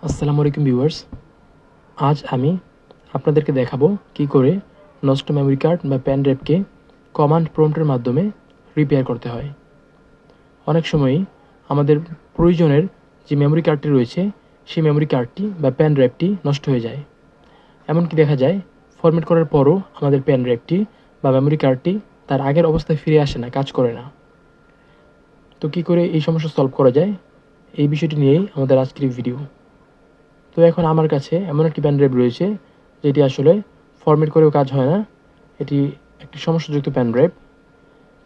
আসসালামু আলাইকুম ভিউয়ার্স। আজ আমি আপনাদেরকে দেখাবো কি করে নষ্ট মেমরি কার্ড বা পেন ড্রাইভকে কমান্ড প্রম্পটের মাধ্যমে রিপেয়ার করতে হয়। অনেক সময়ই আমাদের প্রয়োজনের যে মেমরি কার্ডটি রয়েছে সেই মেমরি কার্ডটি বা পেন ড্রাইভটি নষ্ট হয়ে যায়। এমনকি দেখা যায় ফরম্যাট করার পরও আমাদের পেন ড্রাইভটি বা মেমরি কার্ডটি তার আগের অবস্থায় ফিরে আসে না, কাজ করে না। তো কী করে এই সমস্যা সলভ করা যায়, এই বিষয়টি নিয়েই আমাদের আজকের ভিডিও। তো এখন আমার কাছে এমন একটি পেন ড্রাইভ রয়েছে যেটি আসলে ফরম্যাট করেও কাজ হয় না, এটি একটি সমস্যাযুক্ত পেন ড্রাইভ।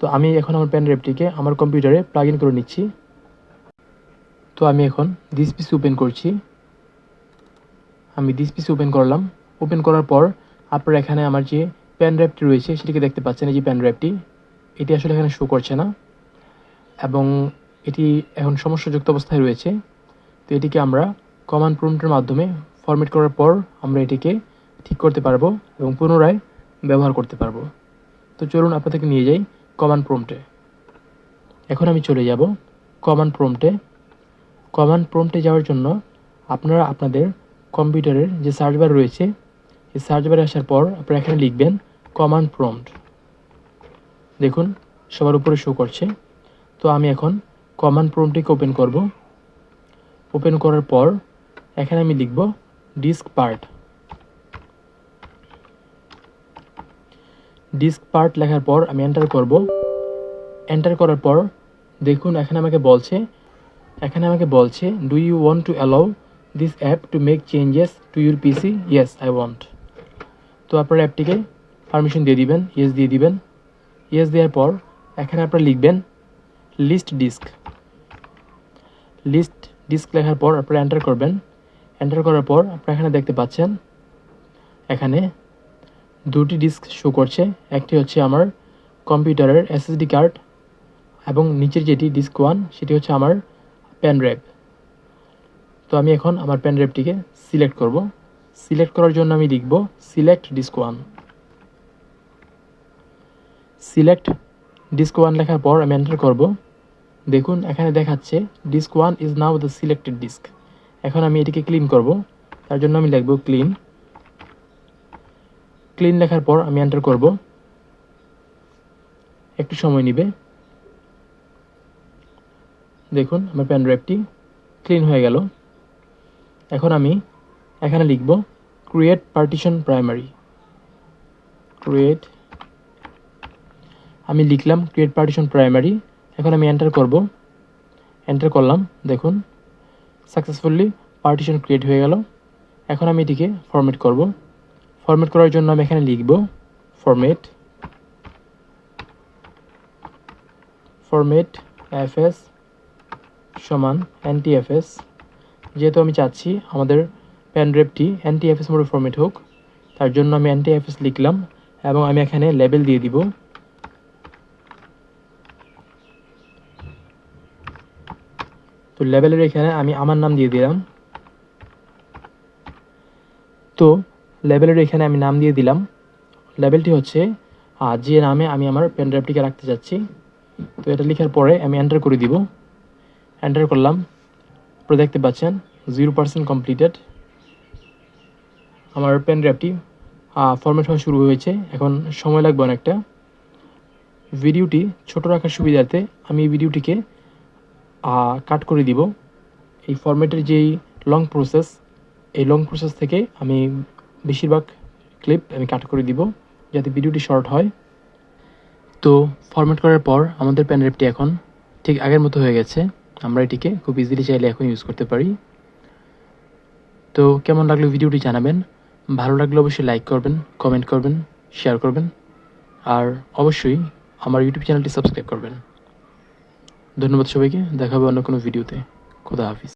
তো আমি এখন আমার পেন ড্রাইভটিকে আমার কম্পিউটারে প্লাগ ইন করে নিচ্ছি। তো আমি এখন দিস পিসি ওপেন করছি। আমি দিস পিসি ওপেন করলাম। ওপেন করার পর আপনারা এখানে আমার যে পেন ড্রাইভটি রয়েছে সেটিকে দেখতে পাচ্ছেন। এই যে পেন ড্রাইভটি, এটি আসলে এখানে শো করছে না এবং এটি এখন সমস্যাযুক্ত অবস্থায় রয়েছে। তো এটিকে আমরা কমান্ড প্রম্পটের মাধ্যমে ফরম্যাট করার পর আমরা এটিকে ঠিক করতে পারবো এবং পুনরায় ব্যবহার করতে পারবো। তো চলুন আপনাদেরকে নিয়ে যাই কমান্ড প্রম্পটে। এখন আমি চলে যাব কমান্ড প্রম্পটে। কমান্ড প্রম্পটে যাওয়ার জন্য আপনারা আপনাদের কম্পিউটারের যে সার্চ বার রয়েছে এই সার্চ বারে আসার পর আপনারা এখানে লিখবেন কমান্ড প্রম্পট। দেখুন সবার উপরে শো করছে। তো আমি এখন কমান্ড প্রম্পটটিকে ওপেন করব। ওপেন করার পর এখানে আমি লিখব ডিস্ক পার্ট। ডিস্ক পার্ট লেখার পর আমি এন্টার করব। এন্টার করার পর দেখুন এখানে আমাকে বলছে do you want to allow this app to make changes to your PC? Yes I want. তো আপনারা অ্যাপটিকে পারমিশন দিয়ে দিবেন, ইয়েস দিয়ে দিবেন। ইয়েস দেওয়ার পর এখানে আপনারা লিখবেন লিস্ট ডিস্ক। লিস্ট ডিস্ক লেখার পর আপনারা এন্টার করবেন। এন্টার করার পর আপনারা এখানে দেখতে পাচ্ছেন এখানে দুটি ডিস্ক শো করছে। একটি হচ্ছে আমার কম্পিউটারের এসএসডি কার্ড এবং নিচের যেটি ডিস্ক 1 সেটি হচ্ছে আমার পেন ড্রাইভ। তো আমি এখন আমার পেন ড্রাইভটিকে সিলেক্ট করব। সিলেক্ট করার জন্য আমি লিখব সিলেক্ট ডিস্ক 1। সিলেক্ট ডিস্ক 1 লেখার পর আমি এন্টার করব। দেখুন এখানে দেখাচ্ছে disk 1 is now the selected disk. এখন আমি এটিকে ক্লিন করব। তার জন্য আমি লিখব ক্লিন। ক্লিন লেখার পর আমি এন্টার করব। একটু সময় নেবে। দেখুন আমার পেন ড্রাইভটি ক্লিন হয়ে গেল। এখন আমি এখানে লিখব ক্রিয়েট পার্টিশন প্রাইমারি। আমি লিখলাম ক্রিয়েট পার্টিশন প্রাইমারি। এখন আমি এন্টার করব। এন্টার করলাম। দেখুন সাকসেসফুলি পার্টিশন ক্রিয়েট হয়ে গেল। এখন আমি এটিকে ফরম্যাট করব। ফরম্যাট করার জন্য আমি এখানে লিখব ফরম্যাট এফএস সমান NTFS। যেহেতু আমি চাচ্ছি আমাদের পেন ড্রাইভটি NTFS মোডে ফরম্যাট হোক, তার জন্য আমি NTFS লিখলাম এবং আমি এখানে লেবেল দিয়ে দিব। তো লেবেলের এখানে আমি আমার নাম দিয়ে দিলাম। তো লেবেলের এখানে আমি নাম দিয়ে দিলাম। লেবেলটি হচ্ছে যে নামে আমি আমার পেন ড্রাইভটিকে রাখতে চাচ্ছি। তো এটা লেখার পরে আমি এন্টার করে দিব। এন্টার করলাম। আপনারা দেখতে পাচ্ছেন 0% কমপ্লিটেড। আমার পেন ড্রাইভটি ফরম্যাট হওয়া শুরু হয়েছে। এখন সময় লাগবে অনেকটা। ভিডিওটি ছোট রাখার সুবিধার্থে আমি এই ভিডিওটিকে কাট করে দিব। এই ফরম্যাটের যেই লং প্রসেস, এই লং প্রসেস থেকে আমি বেশিরভাগ ক্লিপ আমি কাট করে দিব যাতে ভিডিওটি শর্ট হয়। তো ফরম্যাট করার পর আমাদের পেন ড্রাইভটি এখন ঠিক আগের মতো হয়ে গেছে। আমরা এটিকে খুব ইজিলি চাইলে এখন ইউজ করতে পারি। তো কেমন লাগলো ভিডিওটি জানাবেন। ভালো লাগলে অবশ্যই লাইক করবেন, কমেন্ট করবেন, শেয়ার করবেন আর অবশ্যই আমার ইউটিউব চ্যানেলটি সাবস্ক্রাইব করবেন। ধন্যবাদ সবাইকে। দেখা হবে অন্য কোনো ভিডিওতে। খোদা হাফিজ।